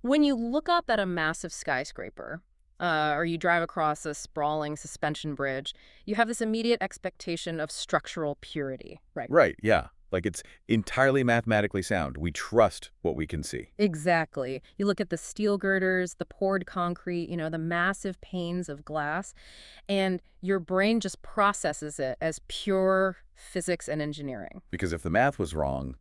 When you look up at a massive skyscraper, or you drive across a sprawling suspension bridge, you have this immediate expectation of structural purity, right? Right, yeah. Like it's entirely mathematically sound. We trust what we can see. Exactly. You look at the steel girders, the poured concrete, the massive panes of glass, and your brain just processes it as pure physics and engineering. Because if the math was wrong,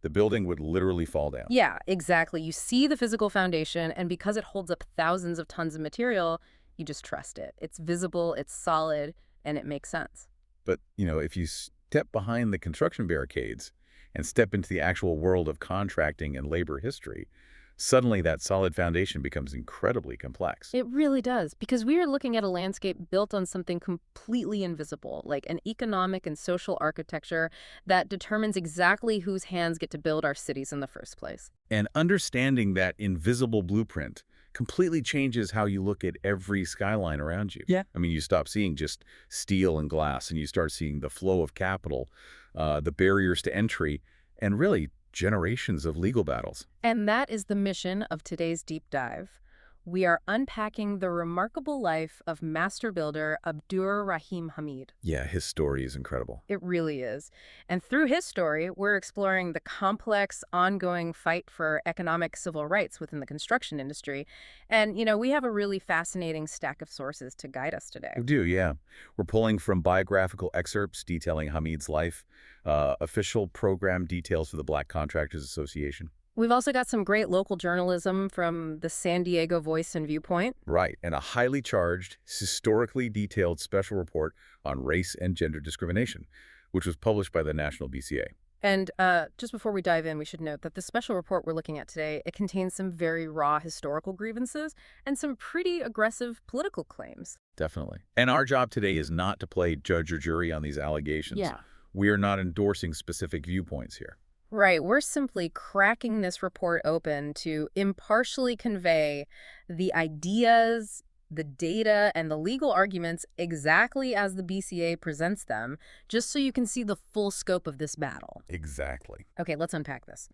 the building would literally fall down. Yeah, exactly. You see the physical foundation, and because it holds up thousands of tons of material, you just trust it. It's visible, it's solid, and it makes sense. But, if you step behind the construction barricades and step into the actual world of contracting and labor history, suddenly that solid foundation becomes incredibly complex. It really does, because we are looking at a landscape built on something completely invisible, like an economic and social architecture that determines exactly whose hands get to build our cities in the first place. And understanding that invisible blueprint completely changes how you look at every skyline around you. Yeah. I mean, you stop seeing just steel and glass, and you start seeing the flow of capital, the barriers to entry, and really generations of legal battles. And that is the mission of today's deep dive. We are unpacking the remarkable life of master builder Abdur-Rahim Hameed. Yeah, his story is incredible. It really is. And through his story, we're exploring the complex, ongoing fight for economic civil rights within the construction industry. And, we have a really fascinating stack of sources to guide us today. We do, yeah. We're pulling from biographical excerpts detailing Hamid's life, official program details for the Black Contractors Association. We've also got some great local journalism from the San Diego Voice and Viewpoint. Right, and a highly charged, historically detailed special report on race and gender discrimination, which was published by the National BCA. And just before we dive in, we should note that the special report we're looking at today, it contains some very raw historical grievances and some pretty aggressive political claims. Definitely. And our job today is not to play judge or jury on these allegations. Yeah. We are not endorsing specific viewpoints here. Right. We're simply cracking this report open to impartially convey the ideas, the data, and the legal arguments exactly as the BCA presents them, just so you can see the full scope of this battle. Exactly. Okay, let's unpack this.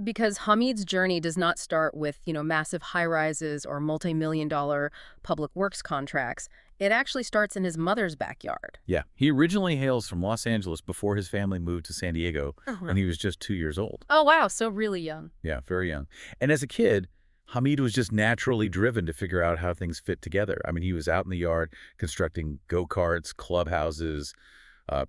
Because Hamid's journey does not start with, massive high-rises or multi-million-dollar public works contracts. It actually starts in his mother's backyard. Yeah. He originally hails from Los Angeles before his family moved to San Diego when he was just 2 years old. Oh, wow, so really young. Yeah, very young. And as a kid, Hamid was just naturally driven to figure out how things fit together. I mean, he was out in the yard constructing go-karts, clubhouses,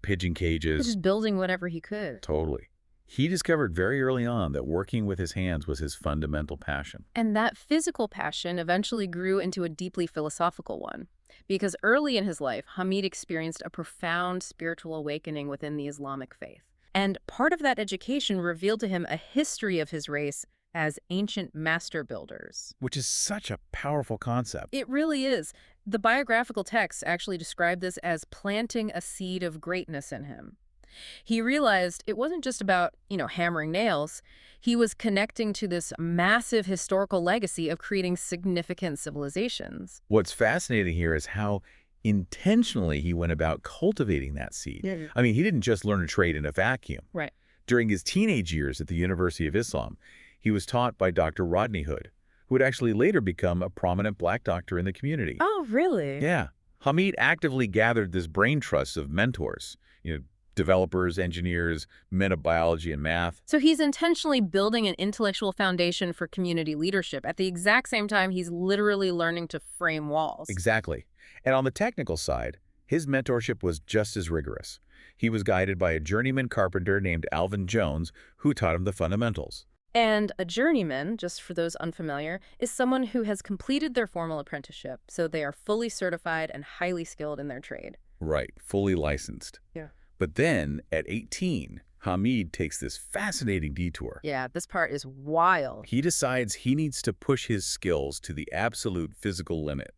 pigeon cages. Just building whatever he could. Totally. He discovered very early on that working with his hands was his fundamental passion. And that physical passion eventually grew into a deeply philosophical one. Because early in his life, Hamid experienced a profound spiritual awakening within the Islamic faith. And part of that education revealed to him a history of his race as ancient master builders. Which is such a powerful concept. It really is. The biographical texts actually describe this as planting a seed of greatness in him. He realized it wasn't just about, hammering nails. He was connecting to this massive historical legacy of creating significant civilizations. What's fascinating here is how intentionally he went about cultivating that seed. Yeah. I mean, he didn't just learn a trade in a vacuum. Right. During his teenage years at the University of Islam, he was taught by Dr. Rodney Hood, who would actually later become a prominent black doctor in the community. Oh, really? Yeah. Hamid actively gathered this brain trust of mentors, developers, engineers, men of biology and math. So he's intentionally building an intellectual foundation for community leadership. At the exact same time, he's literally learning to frame walls. Exactly. And on the technical side, his mentorship was just as rigorous. He was guided by a journeyman carpenter named Alvin Jones, who taught him the fundamentals. And a journeyman, just for those unfamiliar, is someone who has completed their formal apprenticeship, so they are fully certified and highly skilled in their trade. Right, fully licensed. Yeah. But then, at 18, Hamid takes this fascinating detour. Yeah, this part is wild. He decides he needs to push his skills to the absolute physical limit.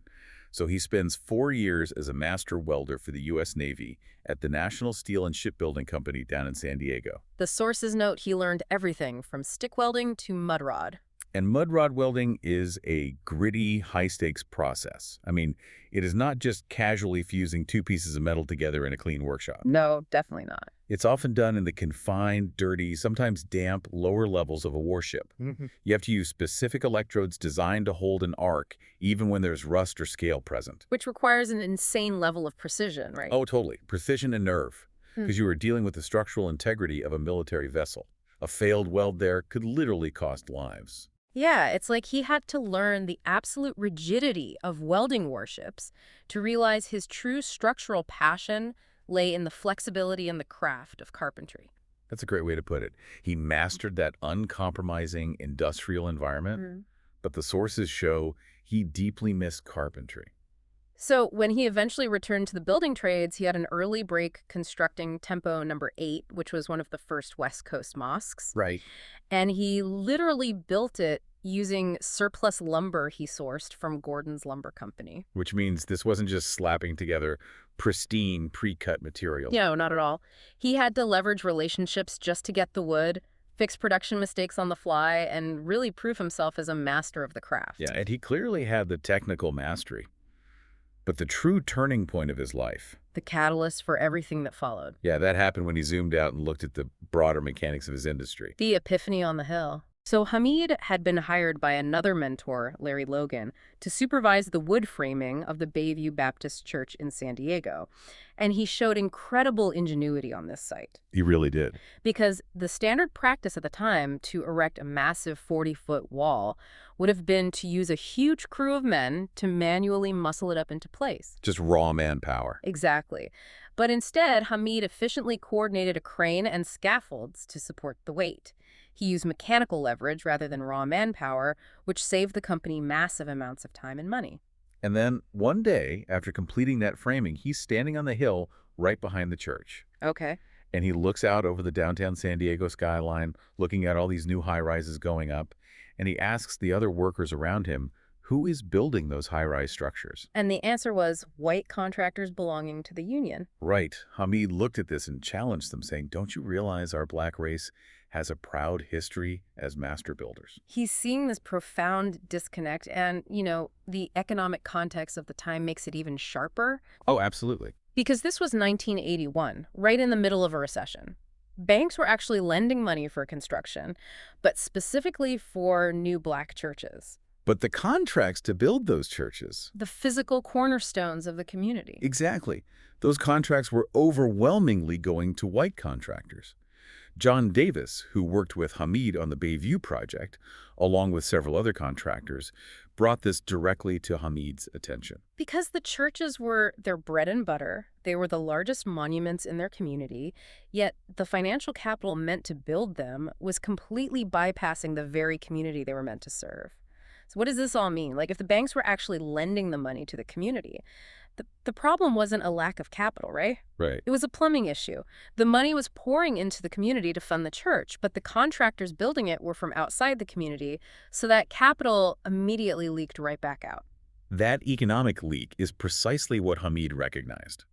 So he spends 4 years as a master welder for the U.S. Navy at the National Steel and Shipbuilding Company down in San Diego. The sources note he learned everything from stick welding to mud rod. And mud rod welding is a gritty, high-stakes process. I mean, it is not just casually fusing two pieces of metal together in a clean workshop. No, definitely not. It's often done in the confined, dirty, sometimes damp, lower levels of a warship. You have to use specific electrodes designed to hold an arc, even when there's rust or scale present. Which requires an insane level of precision, right? Oh, totally. Precision and nerve. Because you are dealing with the structural integrity of a military vessel. A failed weld there could literally cost lives. Yeah, it's like he had to learn the absolute rigidity of welding warships to realize his true structural passion lay in the flexibility and the craft of carpentry. That's a great way to put it. He mastered that uncompromising industrial environment, but the sources show he deeply missed carpentry. So when he eventually returned to the building trades, he had an early break constructing Tempo number 8, which was one of the first West Coast mosques. Right. And he literally built it using surplus lumber he sourced from Gordon's Lumber Company. Which means this wasn't just slapping together pristine, pre-cut material. No, not at all. He had to leverage relationships just to get the wood, fix production mistakes on the fly, and really prove himself as a master of the craft. Yeah, and he clearly had the technical mastery. But the true turning point of his life, the catalyst for everything that followed. yeah, that happened when he zoomed out and looked at the broader mechanics of his industry. The epiphany on the hill. So Hameed had been hired by another mentor, Larry Logan, to supervise the wood framing of the Bayview Baptist Church in San Diego. And he showed incredible ingenuity on this site. He really did. Because the standard practice at the time to erect a massive 40-foot wall would have been to use a huge crew of men to manually muscle it up into place. Just raw manpower. Exactly. But instead, Hameed efficiently coordinated a crane and scaffolds to support the weight. He used mechanical leverage rather than raw manpower, which saved the company massive amounts of time and money. And then one day, after completing that framing, he's standing on the hill right behind the church. Okay. And he looks out over the downtown San Diego skyline, looking at all these new high-rises going up, and he asks the other workers around him, who is building those high-rise structures? And the answer was white contractors belonging to the union. Right. Hameed looked at this and challenged them, saying, don't you realize our black race has a proud history as master builders? He's seeing this profound disconnect, and, the economic context of the time makes it even sharper. Oh, absolutely. Because this was 1981, right in the middle of a recession. Banks were actually lending money for construction, but specifically for new black churches. But the contracts to build those churches, The physical cornerstones of the community. exactly, those contracts were overwhelmingly going to white contractors. John Davis, who worked with Hameed on the Bayview project, along with several other contractors, brought this directly to Hameed's attention. Because the churches were their bread and butter, they were the largest monuments in their community, yet the financial capital meant to build them was completely bypassing the very community they were meant to serve. So what does this all mean? Like, if the banks were actually lending the money to the community, the problem wasn't a lack of capital, right? Right. It was a plumbing issue. The money was pouring into the community to fund the church, but the contractors building it were from outside the community, so that capital immediately leaked right back out. That economic leak is precisely what Hameed recognized.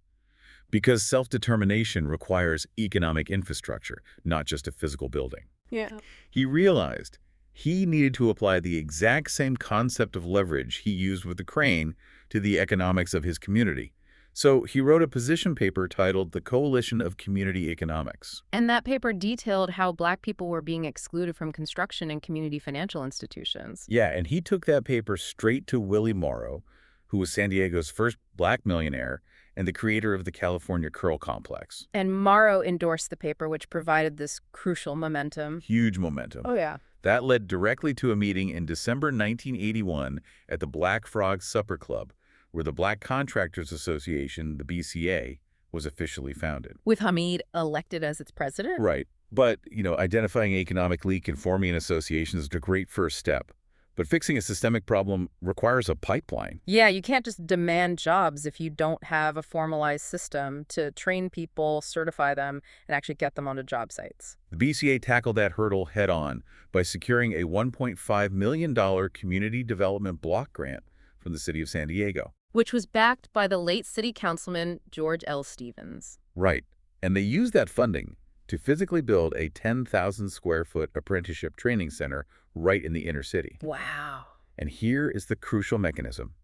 Because self-determination requires economic infrastructure, not just a physical building. Yeah. He realized he needed to apply the exact same concept of leverage he used with the crane to the economics of his community. So he wrote a position paper titled The Coalition of Community Economics. And that paper detailed how black people were being excluded from construction and community financial institutions. Yeah, and he took that paper straight to Willie Morrow, who was San Diego's first black millionaire and the creator of the California Curl Complex. And Morrow endorsed the paper, which provided this crucial momentum. Huge momentum. Oh, yeah. That led directly to a meeting in December 1981 at the Black Frog Supper Club, where the Black Contractors Association, the BCA, was officially founded. With Hameed elected as its president? Right. But, identifying economic leak and forming an association is a great first step. But fixing a systemic problem requires a pipeline. Yeah, you can't just demand jobs if you don't have a formalized system to train people, certify them, and actually get them onto job sites. The BCA tackled that hurdle head-on by securing a $1.5 million community development block grant from the city of San Diego. Which was backed by the late city councilman George L. Stevens. Right. And they used that funding to physically build a 10,000 square foot apprenticeship training center right in the inner city. Wow. And here is the crucial mechanism.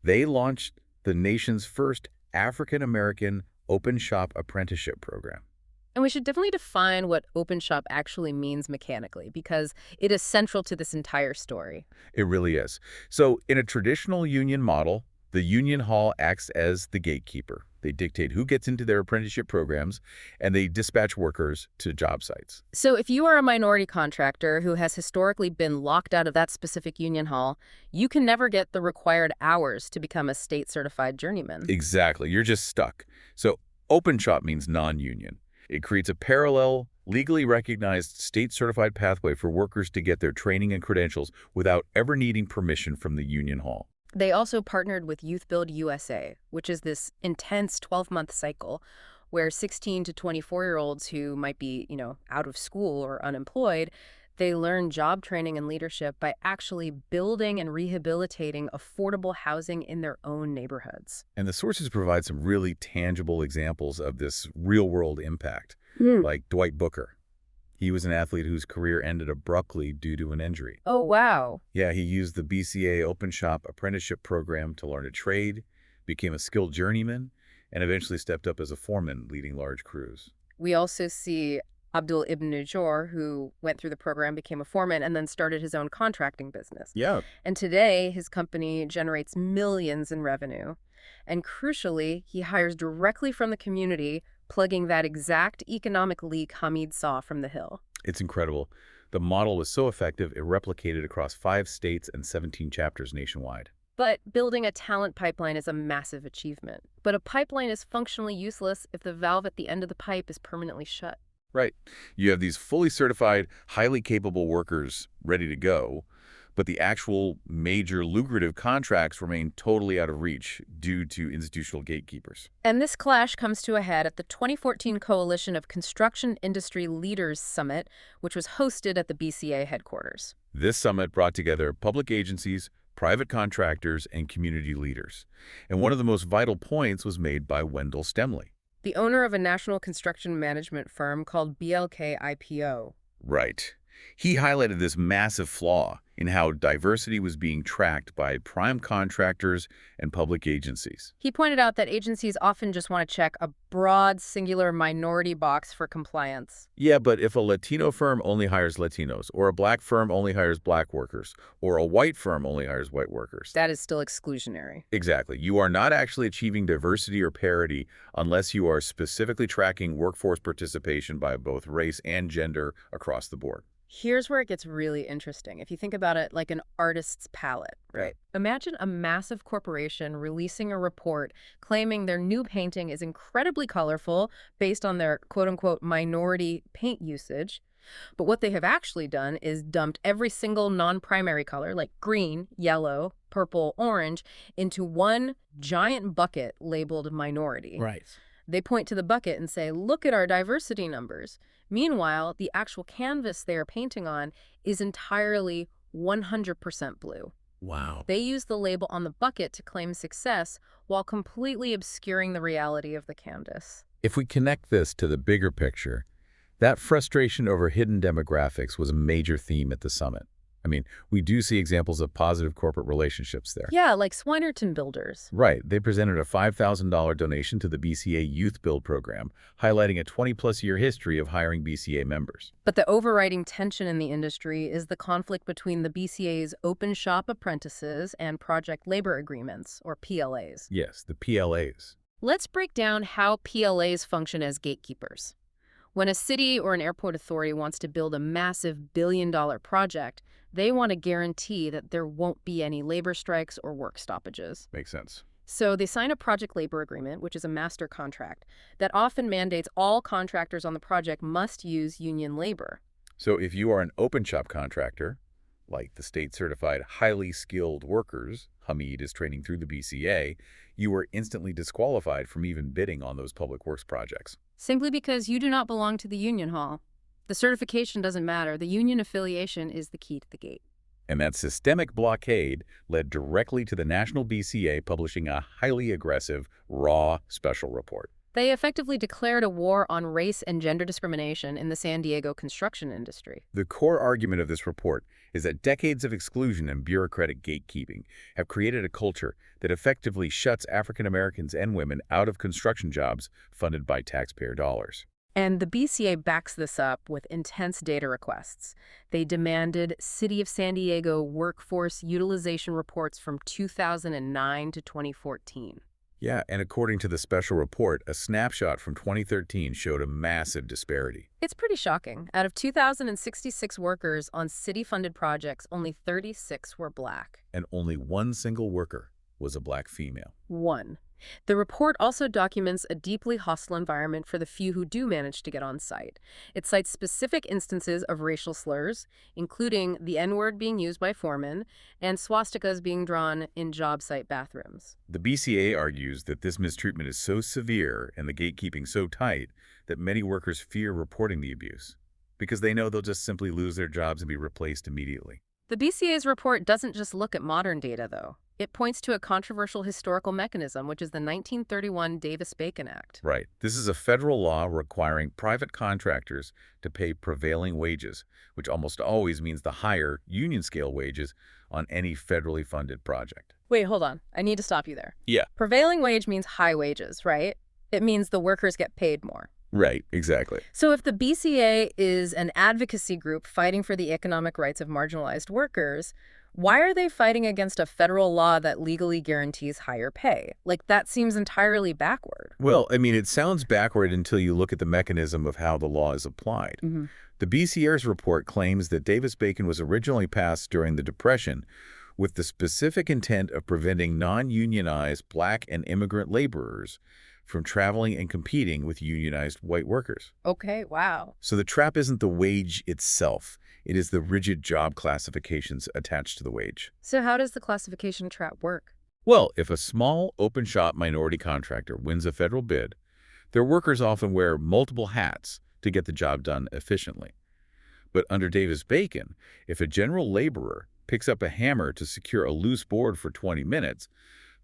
They launched the nation's first African-American open shop apprenticeship program. And we should definitely define what open shop actually means mechanically, because it is central to this entire story. It really is. So in a traditional union model, the union hall acts as the gatekeeper. They dictate who gets into their apprenticeship programs, and they dispatch workers to job sites. So if you are a minority contractor who has historically been locked out of that specific union hall, you can never get the required hours to become a state-certified journeyman. Exactly. You're just stuck. So open shop means non-union. It creates a parallel, legally recognized state-certified pathway for workers to get their training and credentials without ever needing permission from the union hall. They also partnered with Youth Build USA, which is this intense 12-month cycle where 16 to 24-year-olds who might be, out of school or unemployed, they learn job training and leadership by actually building and rehabilitating affordable housing in their own neighborhoods. And the sources provide some really tangible examples of this real-world impact, like Dwight Booker. He was an athlete whose career ended abruptly due to an injury. Oh, wow. Yeah, he used the BCA Open Shop Apprenticeship Program to learn a trade, became a skilled journeyman, and eventually stepped up as a foreman leading large crews. We also see Abdul Ibn Najjar, who went through the program, became a foreman, and then started his own contracting business. Yeah. And today, his company generates millions in revenue. And crucially, he hires directly from the community, plugging that exact economic leak Hameed saw from the Hill. It's incredible. The model was so effective, it replicated across 5 states and 17 chapters nationwide. But building a talent pipeline is a massive achievement. But a pipeline is functionally useless if the valve at the end of the pipe is permanently shut. Right. You have these fully certified, highly capable workers ready to go, but the actual major lucrative contracts remain totally out of reach due to institutional gatekeepers. And this clash comes to a head at the 2014 Coalition of Construction Industry Leaders Summit, which was hosted at the BCA headquarters. This summit brought together public agencies, private contractors, and community leaders. And one of the most vital points was made by Wendell Stemley, the owner of a national construction management firm called BLK IPO. Right. He highlighted this massive flaw in how diversity was being tracked by prime contractors and public agencies. He pointed out that agencies often just want to check a broad, singular minority box for compliance. Yeah, but if a Latino firm only hires Latinos, or a black firm only hires black workers, or a white firm only hires white workers, that is still exclusionary. Exactly. You are not actually achieving diversity or parity unless you are specifically tracking workforce participation by both race and gender across the board. Here's where it gets really interesting. If you think about it like an artist's palette, right? Imagine a massive corporation releasing a report claiming their new painting is incredibly colorful based on their quote-unquote minority paint usage. But what they have actually done is dumped every single non-primary color, like green, yellow, purple, orange, into one giant bucket labeled minority. Right. They point to the bucket and say, look at our diversity numbers. Meanwhile, the actual canvas they are painting on is entirely 100% blue. Wow. They use the label on the bucket to claim success while completely obscuring the reality of the canvas. If we connect this to the bigger picture, that frustration over hidden demographics was a major theme at the summit. I mean, we do see examples of positive corporate relationships there. Yeah, like Swinerton Builders. Right. They presented a $5,000 donation to the BCA Youth Build program, highlighting a 20-plus-year history of hiring BCA members. But the overriding tension in the industry is the conflict between the BCA's open shop apprentices and project labor agreements, or PLAs. Yes, the PLAs. Let's break down how PLAs function as gatekeepers. When a city or an airport authority wants to build a massive billion-dollar project, they want to guarantee that there won't be any labor strikes or work stoppages. Makes sense. So they sign a project labor agreement, which is a master contract, that often mandates all contractors on the project must use union labor. So if you are an open shop contractor, like the state-certified highly skilled workers Hameed is training through the BCA, you are instantly disqualified from even bidding on those public works projects. Simply because you do not belong to the union hall. The certification doesn't matter. The union affiliation is the key to the gate. And that systemic blockade led directly to the National BCA publishing a highly aggressive, raw special report. They effectively declared a war on race and gender discrimination in the San Diego construction industry. The core argument of this report is that decades of exclusion and bureaucratic gatekeeping have created a culture that effectively shuts African Americans and women out of construction jobs funded by taxpayer dollars. And the BCA backs this up with intense data requests. They demanded City of San Diego workforce utilization reports from 2009 to 2014. Yeah, and according to the special report, a snapshot from 2013 showed a massive disparity. It's pretty shocking. Out of 2,066 workers on city-funded projects, only 36 were Black. And only one single worker was a Black female. One. The report also documents a deeply hostile environment for the few who do manage to get on site. It cites specific instances of racial slurs, including the N-word being used by foremen and swastikas being drawn in job site bathrooms. The BCA argues that this mistreatment is so severe and the gatekeeping so tight that many workers fear reporting the abuse because they know they'll just simply lose their jobs and be replaced immediately. The BCA's report doesn't just look at modern data, though. It points to a controversial historical mechanism, which is the 1931 Davis-Bacon Act. Right. This is a federal law requiring private contractors to pay prevailing wages, which almost always means the higher union-scale wages on any federally funded project. Wait, hold on. I need to stop you there. Yeah. Prevailing wage means high wages, right? It means the workers get paid more. Right, exactly. So if the BCA is an advocacy group fighting for the economic rights of marginalized workers, why are they fighting against a federal law that legally guarantees higher pay? Like, that seems entirely backward. Well, I mean, it sounds backward until you look at the mechanism of how the law is applied. The BCA's report claims that Davis-Bacon was originally passed during the Depression with the specific intent of preventing non-unionized Black and immigrant laborers from traveling and competing with unionized white workers. Okay, wow. So the trap isn't the wage itself. It is the rigid job classifications attached to the wage. So how does the classification trap work? Well, if a small, open-shop minority contractor wins a federal bid, their workers often wear multiple hats to get the job done efficiently. But under Davis-Bacon, if a general laborer picks up a hammer to secure a loose board for 20 minutes,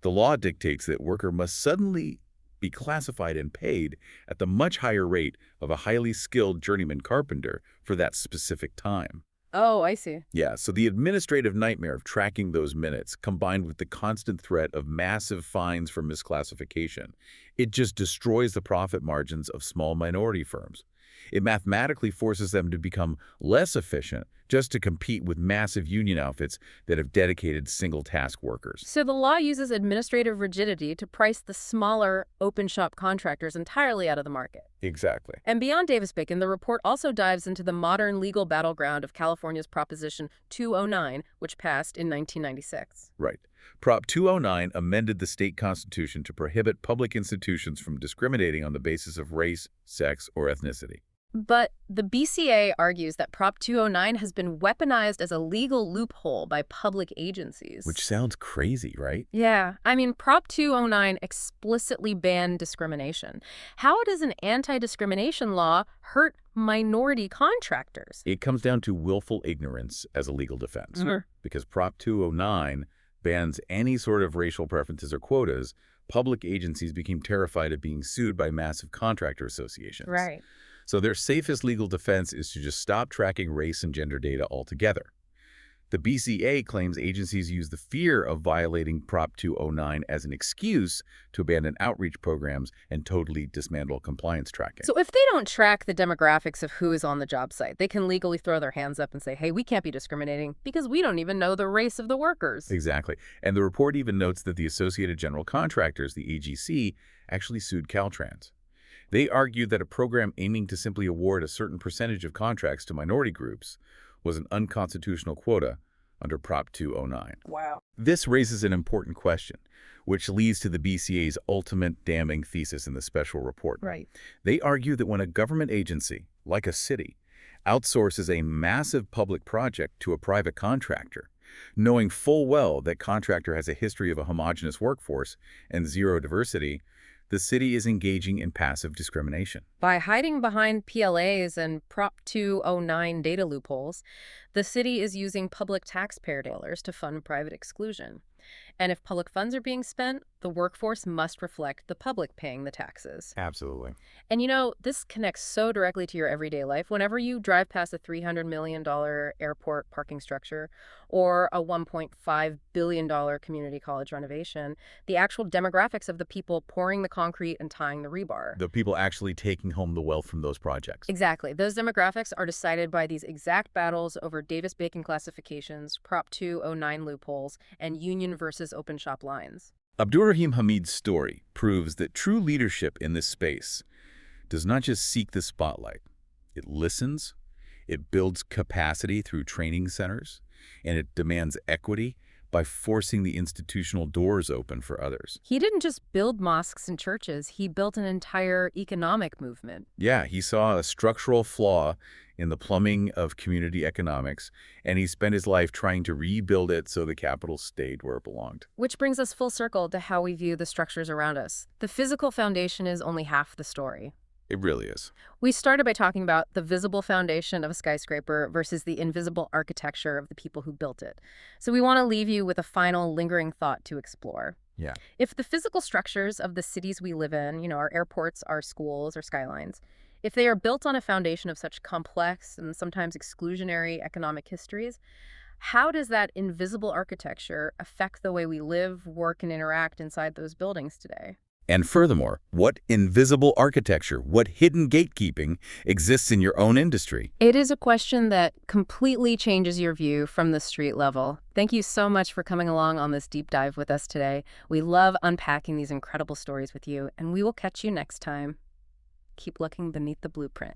the law dictates that worker must suddenly be classified and paid at the much higher rate of a highly skilled journeyman carpenter for that specific time. Oh, I see. Yeah, so the administrative nightmare of tracking those minutes, combined with the constant threat of massive fines for misclassification, it just destroys the profit margins of small minority firms. It mathematically forces them to become less efficient just to compete with massive union outfits that have dedicated single-task workers. So the law uses administrative rigidity to price the smaller, open-shop contractors entirely out of the market. Exactly. And beyond Davis-Bacon, the report also dives into the modern legal battleground of California's Proposition 209, which passed in 1996. Right. Prop 209 amended the state constitution to prohibit public institutions from discriminating on the basis of race, sex, or ethnicity. But the BCA argues that Prop 209 has been weaponized as a legal loophole by public agencies. Which sounds crazy, right? Yeah. I mean, Prop 209 explicitly banned discrimination. How does an anti-discrimination law hurt minority contractors? It comes down to willful ignorance as a legal defense. Because Prop 209 bans any sort of racial preferences or quotas, public agencies became terrified of being sued by massive contractor associations. Right. So their safest legal defense is to just stop tracking race and gender data altogether. The BCA claims agencies use the fear of violating Prop 209 as an excuse to abandon outreach programs and totally dismantle compliance tracking. So if they don't track the demographics of who is on the job site, they can legally throw their hands up and say, hey, we can't be discriminating because we don't even know the race of the workers. Exactly. And the report even notes that the Associated General Contractors, the AGC, actually sued Caltrans. They argued that a program aiming to simply award a certain percentage of contracts to minority groups was an unconstitutional quota under Prop 209. Wow. This raises an important question, which leads to the BCA's ultimate damning thesis in the special report. Right. They argue that when a government agency, like a city, outsources a massive public project to a private contractor, knowing full well that contractor has a history of a homogeneous workforce and zero diversity, the city is engaging in passive discrimination. By hiding behind PLAs and Prop 209 data loopholes, the city is using public taxpayer dollars to fund private exclusion. And if public funds are being spent, The workforce must reflect the public paying the taxes. Absolutely. And this connects so directly to your everyday life. Whenever you drive past a $300 million airport parking structure or a $1.5 billion community college renovation, the actual demographics of the people pouring the concrete and tying the rebar. The people actually taking home the wealth from those projects. Exactly. Those demographics are decided by these exact battles over Davis-Bacon classifications, Prop 209 loopholes, and union versus open shop lines. Abdur-Rahim Hameed's story proves that true leadership in this space does not just seek the spotlight. It listens, it builds capacity through training centers, and it demands equity by forcing the institutional doors open for others. He didn't just build mosques and churches, he built an entire economic movement. Yeah, he saw a structural flaw in the plumbing of community economics, and he spent his life trying to rebuild it so the capital stayed where it belonged. Which brings us full circle to how we view the structures around us. The physical foundation is only half the story. It really is. We started by talking about the visible foundation of a skyscraper versus the invisible architecture of the people who built it. So we want to leave you with a final lingering thought to explore. Yeah. If the physical structures of the cities we live in, our airports, our schools, our skylines, if they are built on a foundation of such complex and sometimes exclusionary economic histories, how does that invisible architecture affect the way we live, work, and interact inside those buildings today? And furthermore, what invisible architecture, what hidden gatekeeping exists in your own industry? It is a question that completely changes your view from the street level. Thank you so much for coming along on this deep dive with us today. We love unpacking these incredible stories with you, and we will catch you next time. Keep looking beneath the blueprint.